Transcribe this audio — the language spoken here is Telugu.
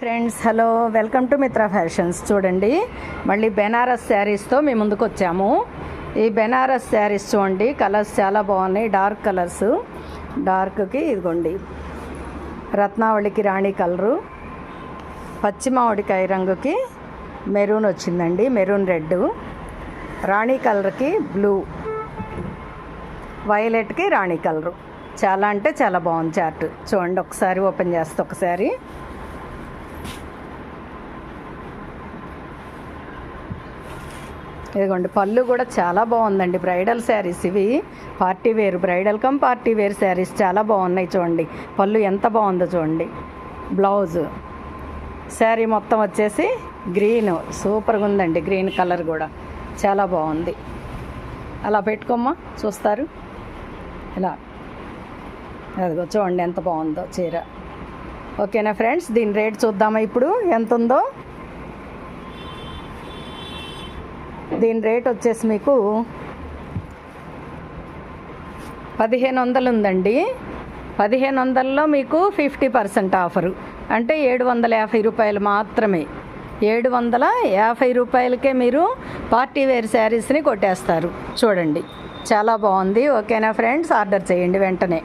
Friends hello, welcome to Mitra fashions. చూడండి, మళ్ళీ బెనారస్ శారీస్తో మేము ముందుకు వచ్చాము. ఈ బెనారస్ శారీస్ చూడండి, కలర్స్ చాలా బాగున్నాయి. డార్క్ కలర్స్, డార్క్కి ఇదిగోండి రత్నావళికి రాణి కలరు, పచ్చిమామిడికాయ రంగుకి మెరూన్ వచ్చిందండి, మెరూన్ రెడ్, రాణి కలర్కి బ్లూ, వైలెట్కి రాణి కలరు. చాలా అంటే చాలా బాగుంది చార్ట్. చూడండి, ఒకసారి ఓపెన్ చేస్తే ఒకసారి ఇదిగోండి పళ్ళు కూడా చాలా బాగుందండి. బ్రైడల్ శారీస్ ఇవి, party wear, bridal come party wear saris చాలా బాగున్నాయి. చూడండి పళ్ళు ఎంత బాగుందో చూడండి. బ్లౌజ్ శారీ మొత్తం వచ్చేసి గ్రీన్, సూపర్గా ఉందండి. గ్రీన్ కలర్ కూడా చాలా బాగుంది. అలా పెట్టుకోమ్మా, చూస్తారు ఇలా. అదిగో చూడండి ఎంత బాగుందో చీర. ఓకేనా ఫ్రెండ్స్, దీని రేట్ చూద్దామా ఇప్పుడు ఎంత ఉందో. దీని రేట్ వచ్చేసి మీకు 1500 ఉందండి. 1500లో మీకు 50% ఆఫరు, అంటే 750 రూపాయలు మాత్రమే. 750 రూపాయలకే మీరు పార్టీ వేర్ శారీస్ని కొట్టేస్తారు. చూడండి చాలా బాగుంది. ఓకేనా ఫ్రెండ్స్, ఆర్డర్ చేయండి వెంటనే.